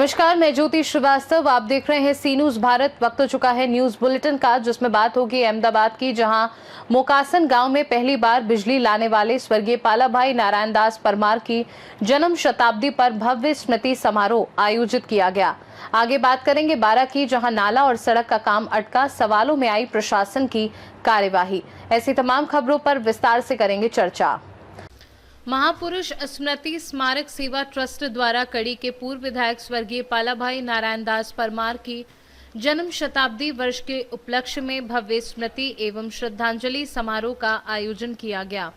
नमस्कार, मैं ज्योति श्रीवास्तव। आप देख रहे हैं सी न्यूज भारत। वक्त हो चुका है न्यूज बुलेटिन का, जिसमें बात होगी अहमदाबाद की, जहां मोकासन गांव में पहली बार बिजली लाने वाले स्वर्गीय पालाभाई नारायण दास परमार की जन्म शताब्दी पर भव्य स्मृति समारोह आयोजित किया गया। आगे बात करेंगे बारा की, जहां नाला और सड़क का काम अटका, सवालों में आई प्रशासन की कार्यवाही। ऐसी तमाम खबरों पर विस्तार से करेंगे चर्चा। महापुरुष स्मृति स्मारक सेवा ट्रस्ट द्वारा कड़ी के पूर्व विधायक स्वर्गीय पालाभाई नारायण दास परमार की जन्म शताब्दी वर्ष के उपलक्ष्य में भव्य स्मृति एवं श्रद्धांजलि समारोह का आयोजन किया गया।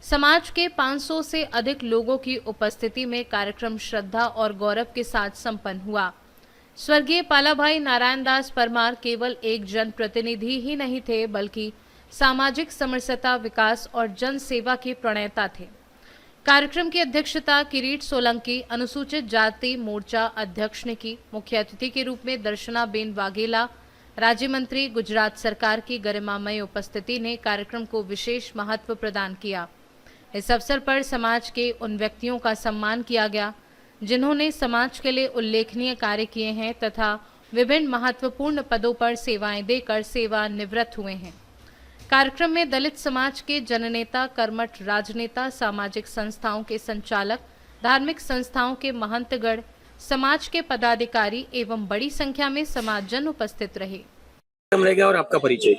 समाज के 500 से अधिक लोगों की उपस्थिति में कार्यक्रम श्रद्धा और गौरव के साथ संपन्न हुआ। स्वर्गीय पालाभाई नारायण दास परमार केवल एक जनप्रतिनिधि ही नहीं थे, बल्कि सामाजिक समरसता, विकास और जन सेवा के प्रणेता थे। कार्यक्रम की अध्यक्षता किरीट सोलंकी, अनुसूचित जाति मोर्चा अध्यक्ष ने की। मुख्य अतिथि के रूप में दर्शना बेन वाघेला, राज्य मंत्री गुजरात सरकार की गरिमामय उपस्थिति ने कार्यक्रम को विशेष महत्व प्रदान किया। इस अवसर पर समाज के उन व्यक्तियों का सम्मान किया गया जिन्होंने समाज के लिए उल्लेखनीय कार्य किए हैं तथा विभिन्न महत्वपूर्ण पदों पर सेवाएं देकर सेवानिवृत्त हुए हैं। कार्यक्रम में दलित समाज के जननेता, कर्मठ राजनेता, सामाजिक संस्थाओं के संचालक, धार्मिक संस्थाओं के महंतगण, समाज के पदाधिकारी एवं बड़ी संख्या में समाजजन उपस्थित रहे। रहेगा और आपका परिचय?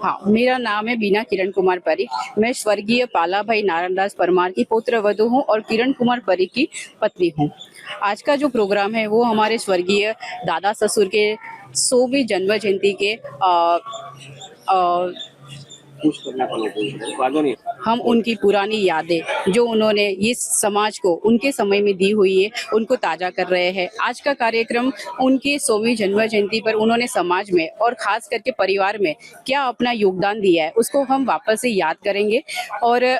हाँ, मेरा नाम है बीना किरण कुमार परीख। मैं स्वर्गीय पालाभाई नारायण दास परमार की पुत्र वधू हूँ और किरण कुमार परीख की पत्नी हूँ। आज का जो प्रोग्राम है वो हमारे स्वर्गीय दादा ससुर के 100वीं जन्म जयंती के हम उनकी पुरानी यादें जो उन्होंने इस समाज को उनके समय में दी हुई है उनको ताजा कर रहे हैं। आज का कार्यक्रम उनकी 100वीं जन्म जयंती पर उन्होंने समाज में और खास करके परिवार में क्या अपना योगदान दिया है उसको हम वापस से याद करेंगे। और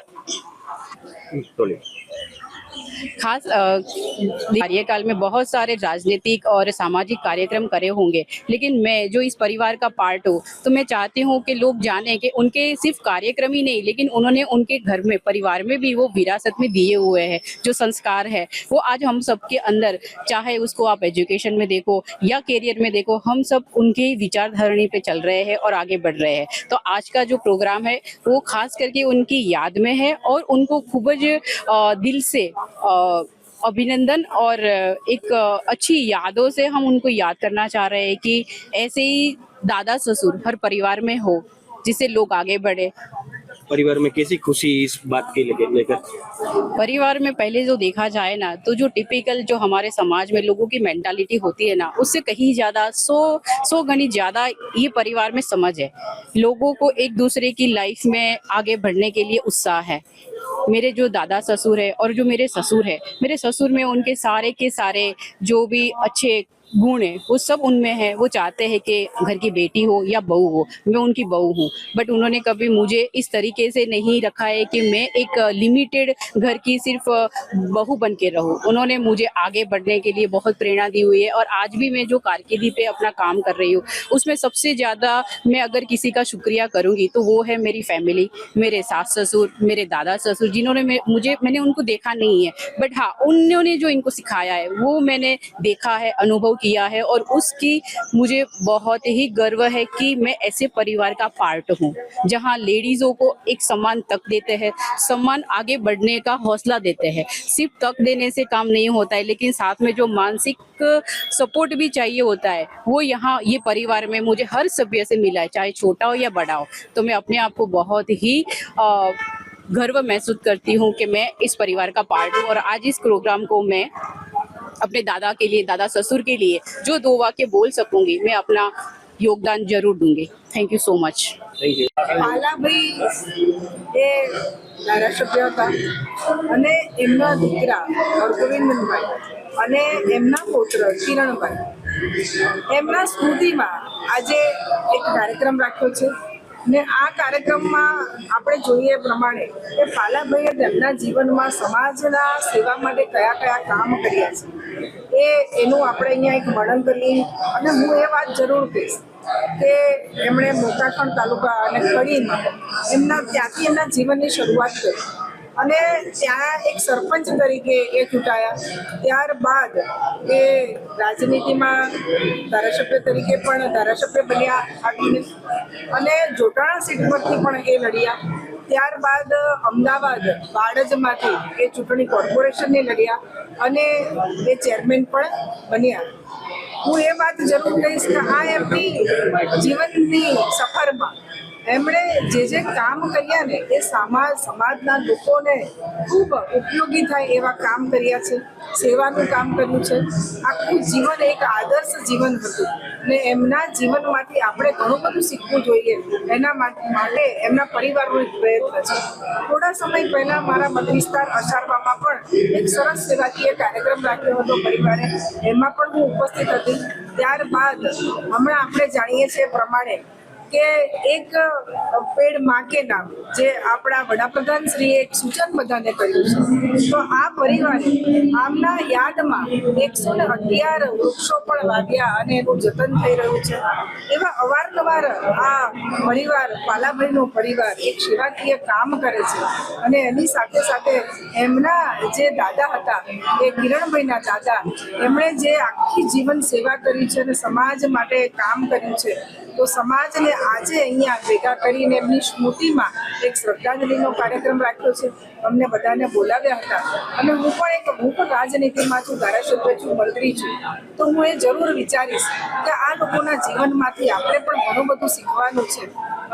खास कार्यकाल में बहुत सारे राजनीतिक और सामाजिक कार्यक्रम करे होंगे, लेकिन मैं जो इस परिवार का पार्ट हूँ तो मैं चाहती हूँ कि लोग जानें कि उनके सिर्फ कार्यक्रम ही नहीं, लेकिन उन्होंने उनके घर में परिवार में भी वो विरासत में दिए हुए हैं जो संस्कार है वो आज हम सबके अंदर, चाहे उसको आप एजुकेशन में देखो या करियर में देखो, हम सब उनके विचारधारणी पे चल रहे हैं और आगे बढ़ रहे हैं। तो आज का जो प्रोग्राम है वो खास करके उनकी याद में है और उनको खूब दिल से अभिनंदन और एक अच्छी यादों से हम उनको याद करना चाह रहे हैं कि ऐसे ही दादा ससुर हर परिवार में हो जिससे लोग आगे बढ़े। परिवार में कैसी खुशी इस बात के लेकर? परिवार में पहले जो देखा जाए ना तो जो टिपिकल जो हमारे समाज में लोगों की मेंटालिटी होती है ना, उससे कहीं ज्यादा 100 गुनी ज्यादा ये परिवार में समझ है। लोगों को एक दूसरे की लाइफ में आगे बढ़ने के लिए उत्साह है। मेरे जो दादा ससुर है और जो मेरे ससुर है, मेरे ससुर में उनके सारे के सारे जो भी अच्छे गुण है वो सब उनमें है। वो चाहते हैं कि घर की बेटी हो या बहू हो, मैं उनकी बहू हूँ, बट उन्होंने कभी मुझे इस तरीके से नहीं रखा है कि मैं एक लिमिटेड घर की सिर्फ बहू बन के रहूँ। उन्होंने मुझे आगे बढ़ने के लिए बहुत प्रेरणा दी हुई है और आज भी मैं जो कारकिर्दी पे अपना काम कर रही हूँ उसमें सबसे ज़्यादा मैं अगर किसी का शुक्रिया करूँगी तो वो है मेरी फैमिली, मेरे सास ससुर, मेरे दादा ससुर, जिन्होंने मैंने उनको देखा नहीं है, बट हाँ उन्होंने जो इनको सिखाया है वो मैंने देखा है, अनुभव किया है और उसकी मुझे बहुत ही गर्व है कि मैं ऐसे परिवार का पार्ट हूँ जहाँ लेडीजों को एक सम्मान तक देते हैं, सम्मान आगे बढ़ने का हौसला देते हैं। सिर्फ तक देने से काम नहीं होता है, लेकिन साथ में जो मानसिक सपोर्ट भी चाहिए होता है वो यहाँ ये परिवार में मुझे हर सभ्य से मिला है, चाहे छोटा हो या बड़ा हो। तो मैं अपने आप को बहुत ही गर्व महसूस करती हूँ कि मैं इस परिवार का पार्ट हूँ और आज इस प्रोग्राम को मैं अपने दादा के लिए, दादा ससुर के लिए जो 2 वाक्य बोल सकूंगी, मैं अपना योगदान जरूर दूंगी। Thank you so much. Thank you. Palabhai એ ધારાસભ્ય હતા અને એમના દીકરા હરગોવિંદભાઈ અને એમના પુત્ર કિરણભાઈ એમના સ્મૃતિમાં આજે એક કાર્યક્રમ રાખ્યો છે ને આ કાર્યક્રમમાં આપણે જોઈએ પ્રમાણે કે પાલાભાઈએ તેમના જીવનમાં સમાજના સેવા માટે કયા કયા કામ કર્યા છે એનું આપણે અહીંયા એક વર્ણન કરીએ અને હું એ વાત જરૂર કહીશ કે એમણે મોકાખણ તાલુકા અને કડીમાં ત્યાંથી એમના જીવનની શરૂઆત કરી અને ત્યાં એક સરપંચ તરીકે એ ચૂંટાયા. ત્યારબાદ એ રાજનીતિમાં ધારાસભ્ય તરીકે પણ ધારાસભ્ય બન્યા આવીને, અને જોટાણા સીટ પરથી પણ એ લડ્યા. ત્યારબાદ અમદાવાદ બાળજમાંથી એ ચૂંટણી કોર્પોરેશનને લડ્યા અને એ ચેરમેન પણ બન્યા. હું એ વાત જરૂર કહીશ કે આ એમની જીવનની સફરમાં એમણે જે કામ કર્યા ને એ સમાજના લોકોને ખૂબ ઉપયોગી થાય એવા કામ કર્યા છે. સેવાનું કામ કર્યું છે. આખું જીવન એક આદર્શ જીવન હતું ને એમના જીવનમાંથી આપણે ઘણું બધું શીખવું જોઈએ. એના માટે એમના પરિવારનો એક પ્રયત્ન છે. થોડા સમય પહેલા મારા મત વિસ્તાર અસારવામાં પણ એક સરસ સેવાકીય કાર્યક્રમ રાખ્યો હતો પરિવારે, એમાં પણ હું ઉપસ્થિત હતી. ત્યારબાદ હમણાં આપણે જાણીએ છીએ પ્રમાણે કે એક પેડ માં કે નામ જે આપણા વડાપ્રધાન શ્રીએ એક સૂચન બધાને કર્યું છે, તો આ પરિવારે આમના યાદમાં 111 વૃક્ષો પણ વાવ્યા અને એનું જતન થઈ રહ્યું છે. એવા અવારનવાર આ પરિવાર, પાલાભાઈનો પરિવાર એક સેવાકીય કામ કરે છે. અને એની સાથે સાથે એમના જે દાદા હતા એ કિરણભાઈના દાદા, એમણે જે આખી જીવન સેવા કરી છે અને સમાજ માટે કામ કર્યું છે, તો સમાજને આજે અહીંયા ભેગા કરીને એમની સ્મૃતિમાં એક શ્રદ્ધાંજલિનો કાર્યક્રમ રાખ્યો છે. અમને બધાને બોલાવ્યા હતા અને હું પણ રાજનીતિમાં છું, ધારાસભ્ય છું, મંત્રી છું, તો હું એ જરૂર વિચારીશ કે આ લોકોના જીવનમાંથી આપણે પણ ઘણું બધું શીખવાનું છે.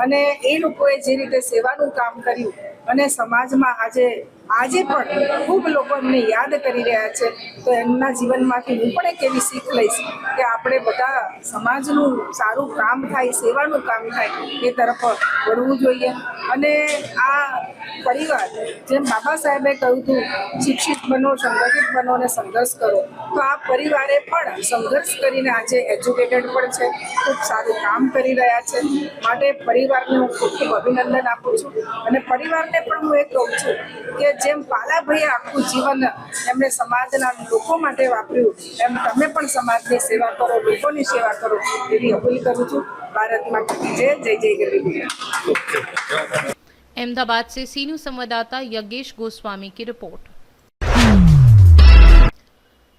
અને એ લોકોએ જે રીતે સેવાનું કામ કર્યું અને સમાજમાં આજે પણ ખૂબ લોકો એમને યાદ કરી રહ્યા છે, તો એમના જીવનમાંથી હું પણ એક એવી શીખ લઈશ કે આપણે બધા સમાજનું સારું કામ થાય, સેવાનું કામ થાય એ તરફ વળવું જોઈએ. અને આ પરિવાર, જેમ બાબા સાહેબે કહ્યું હતું, શિક્ષિત બનો, સંગઠિત બનો અને સંઘર્ષ કરો, તો આ પરિવારે પણ સંઘર્ષ કરીને આજે એજ્યુકેટેડ પણ છે, ખૂબ સારું કામ કરી રહ્યા છે. માટે પરિવારને હું ખૂબ ખૂબ અભિનંદન આપું છું. અને પરિવારને પણ હું એ કહું છું કે જેમ પાલાભાઈએ આખું જીવન એમણે સમાજના લોકો માટે વાપર્યું, એમ તમે પણ સમાજની સેવા કરો, લોકોની સેવા કરો, એવી અપીલ કરું છું. ભારત માતા કી જય. જય જય ગરવી. अहमदाबाद से सीनू संवाददाता यज्ञेश गोस्वामी की रिपोर्ट।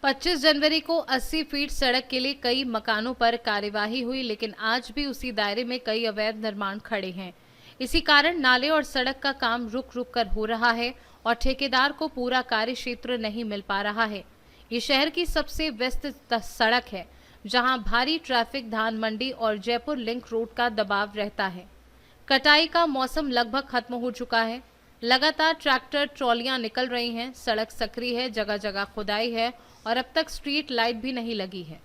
25 जनवरी को 80 फीट सड़क के लिए कई मकानों पर कार्यवाही हुई, लेकिन आज भी उसी दायरे में कई अवैध निर्माण खड़े हैं। इसी कारण नाले और सड़क का काम रुक रुक कर हो रहा है और ठेकेदार को पूरा कार्य क्षेत्र नहीं मिल पा रहा है। ये शहर की सबसे व्यस्त सड़क है, जहां भारी ट्रैफिक, धान मंडी और जयपुर लिंक रोड का दबाव रहता है। कटाई का मौसम लगभग खत्म हो चुका है। लगातार ट्रैक्टर ट्रॉलियां निकल रही हैं। सड़क सक्रिय है, जगह जगह खुदाई है और अब तक स्ट्रीट लाइट भी नहीं लगी है।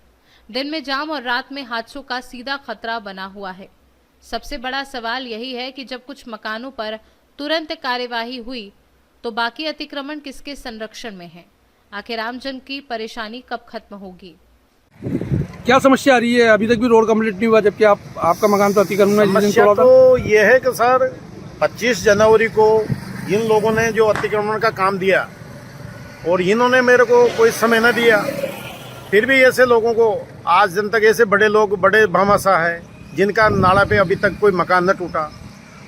दिन में जाम और रात में हादसों का सीधा खतरा बना हुआ है। सबसे बड़ा सवाल यही है कि जब कुछ मकानों पर तुरंत कार्यवाही हुई तो बाकी अतिक्रमण किसके संरक्षण में है? आखिर आमजन की परेशानी कब खत्म होगी? क्या समस्या आ रही है? अभी तक भी रोड कंप्लीट नहीं हुआ, जबकि आपका मकान तो अतिक्रमण में समस्या तो ये है कि सर 25 जनवरी को इन लोगों ने जो अतिक्रमण का काम दिया और इन्होंने मेरे को कोई समय न दिया, फिर भी ऐसे लोगों को आज दिन तक ऐसे बड़े लोग, बड़े भामाशाह है जिनका नाला पे अभी तक कोई मकान न टूटा,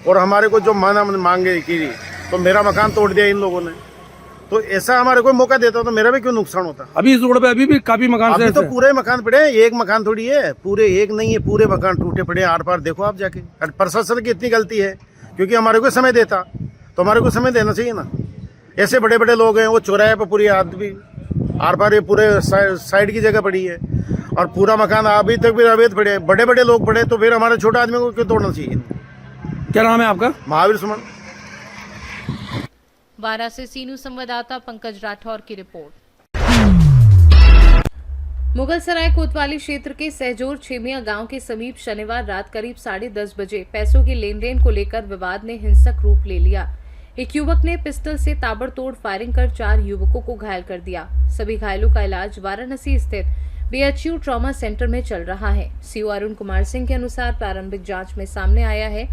और हमारे को जो मांगे की तो मेरा मकान तोड़ दिया इन लोगों ने। तो ऐसा हमारे को मौका देता तो मेरा भी क्यों नुकसान होता? अभी इस रोड पे अभी भी काफी मकान अभी तो पूरे मकान पड़े हैं, एक मकान थोड़ी है, पूरे एक नहीं है, पूरे मकान टूटे पड़े आर पार। देखो आप जाके, प्रशासन की इतनी गलती है, क्योंकि हमारे को समय देता तो हमारे को समय देना चाहिए ना। ऐसे बड़े बड़े लोग हैं, वो चौराहे पर पूरी आदमी आर पार ये पूरे साइड की जगह पड़ी है और पूरा मकान अभी तक भी अवैध पड़े, बड़े बड़े लोग पड़े, तो फिर हमारे छोटे आदमी को क्यों तोड़ना चाहिए? क्या नाम है आपका? महावीर सुमन। वाराणसी से सीनू संवाददाता पंकज राठौर की रिपोर्ट। मुगलसराय कोतवाली क्षेत्र के सहजोर छेमिया गांव के समीप शनिवार रात करीब 10:30 बजे पैसों के लेन देन को लेकर विवाद ने हिंसक रूप ले लिया। एक युवक ने पिस्टल से ताबड़तोड़ फायरिंग कर 4 युवकों को घायल कर दिया। सभी घायलों का इलाज वाराणसी स्थित बीएचयू ट्रॉमा सेंटर में चल रहा है। सीओ अरुण कुमार सिंह के अनुसार प्रारंभिक जांच में सामने आया है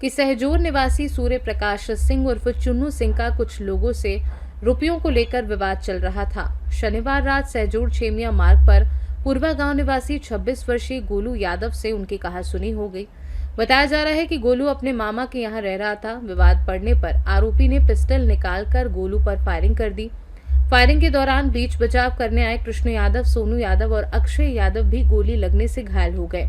कि सहजोर निवासी सूर्य प्रकाश सिंह उर्फ चुन्नू सिंह का कुछ लोगों से रुपयों को लेकर विवाद चल रहा था। शनिवार रात सहजोर छेमिया मार्ग पर पूर्वा गांव निवासी 26 वर्षीय गोलू यादव से उनकी कहासुनी हो गई। बताया जा रहा है कि गोलू अपने मामा के यहां रह रहा था। विवाद पड़ने पर आरोपी ने पिस्टल निकालकर गोलू पर फायरिंग कर दी। फायरिंग के दौरान बीच बचाव करने आए कृष्ण यादव, सोनू यादव और अक्षय यादव भी गोली लगने से घायल हो गए।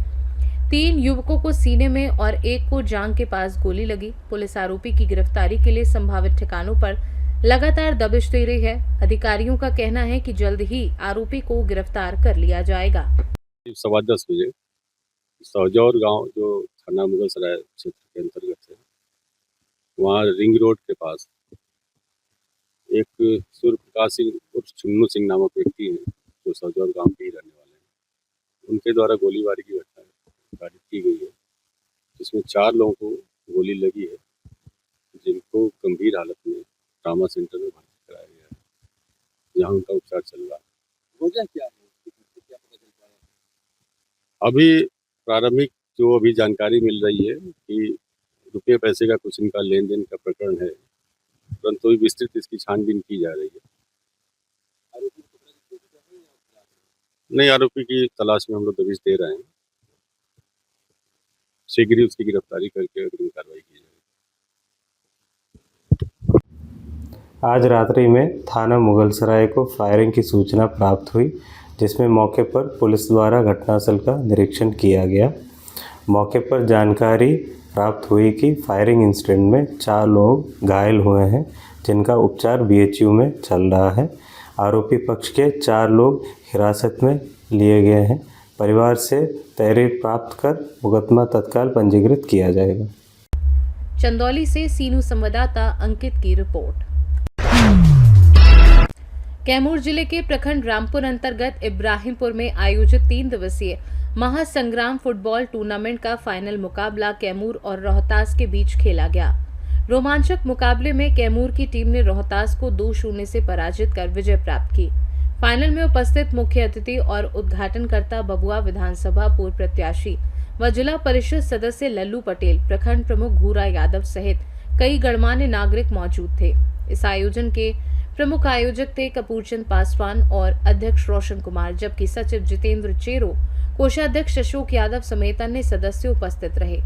3 युवकों को सीने में और एक को जांघ के पास गोली लगी। पुलिस आरोपी की गिरफ्तारी के लिए संभावित ठिकानों पर लगातार दबिश दे रही है। अधिकारियों का कहना है कि जल्द ही आरोपी को गिरफ्तार कर लिया जाएगा। 10:15 बजे सहजौर गांव जो थाना मुगलसराय क्षेत्र के अंतर्गत है, वहाँ रिंग रोड के पास एक सूर्य प्रकाश सिंह उर्फ चुन्नू सिंह नामक व्यक्ति हैं जो सहजौर गांव के ही रहने वाले हैं। उनके द्वारा गोलीबारी की घटना घटित की गई है, जिसमें 4 लोगों को गोली लगी है, जिनको गंभीर हालत में ट्रामा सेंटर में भर्ती कराया गया है, जहाँ उनका उपचार चल रहा है। वजह क्या है? अभी प्रारंभिक जो अभी जानकारी मिल रही है कि रुपये पैसे का कुछ इनका लेन देन का प्रकरण है, परंतु विस्तृत इसकी छानबीन की जा रही है। नहीं, आरोपी की तलाश में हम लोग दबिश दे रहे हैं। शीघ्र ही उसकी गिरफ्तारी करके अग्रिम कार्रवाई की जाएगी। आज रात्रि में थाना मुगलसराय को फायरिंग की सूचना प्राप्त हुई, जिसमें मौके पर पुलिस द्वारा घटनास्थल का निरीक्षण किया गया। मौके पर जानकारी प्राप्त हुई कि फायरिंग इंसिडेंट में 4 लोग घायल हुए हैं, जिनका उपचार BHU में चल रहा है। आरोपी पक्ष के 4 लोग हिरासत में लिए गए हैं। परिवार से तहरीर प्राप्त कर मुकदमा तत्काल पंजीकृत किया जाएगा। चंदौली से सीनू संवाददाता अंकित की रिपोर्ट। कैमूर जिले के प्रखंड रामपुर अंतर्गत इब्राहिमपुर में आयोजित 3 दिवसीय महासंग्राम फुटबॉल टूर्नामेंट का फाइनल मुकाबला कैमूर और रोहतास के बीच खेला गया। रोमांचक मुकाबले में कैमूर की टीम ने रोहतास को 2-0 से पराजित कर विजय प्राप्त की। फाइनल में उपस्थित मुख्य अतिथि और उद्घाटनकर्ता बबुआ विधानसभा पूर्व प्रत्याशी व जिला परिषद सदस्य लल्लू पटेल, प्रखंड प्रमुख घूरा यादव सहित कई गणमान्य नागरिक मौजूद थे। इस आयोजन के प्रमुख आयोजक थे कपूरचंद पासवान और अध्यक्ष रोशन कुमार, जबकि सचिव जितेंद्र चेरो, कोषाध्यक्ष अशोक यादव समेत अन्य सदस्य उपस्थित रहे।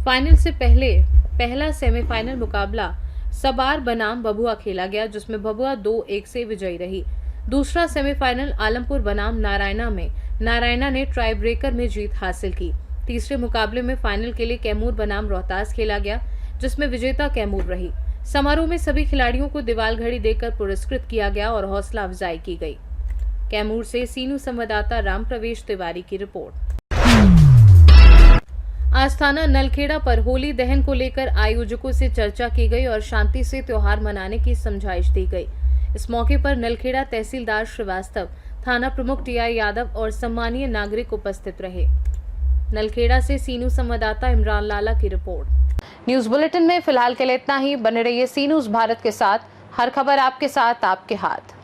फाइनल से पहला सेमीफाइनल मुकाबला सबार बनाम बबुआ खेला गया, जिसमें बबुआ 2-1 से विजयी रही। दूसरा सेमीफाइनल आलमपुर बनाम नारायणा में नारायणा ने ट्राई ब्रेकर में जीत हासिल की। तीसरे मुकाबले में फाइनल के लिए कैमूर बनाम रोहतास खेला गया, जिसमें विजेता कैमूर रही। समारोह में सभी खिलाड़ियों को दीवाल घड़ी देकर पुरस्कृत किया गया और हौसला अफजाई की गई। कैमूर से सीनू संवाददाता राम प्रवेश तिवारी की रिपोर्ट। आज थाना नलखेड़ा पर होली दहन को लेकर आयोजकों से चर्चा की गई और शांति से त्योहार मनाने की समझाइश दी गई। इस मौके पर नलखेड़ा तहसीलदार श्रीवास्तव, थाना प्रमुख TI यादव और सम्मानीय नागरिक उपस्थित रहे। नलखेड़ा से सीनू संवाददाता इमरान लाला की रिपोर्ट। न्यूज बुलेटिन में फिलहाल के लिए इतना ही। बने रहिए सी न्यूज भारत के साथ। हर खबर आपके साथ, आपके हाथ।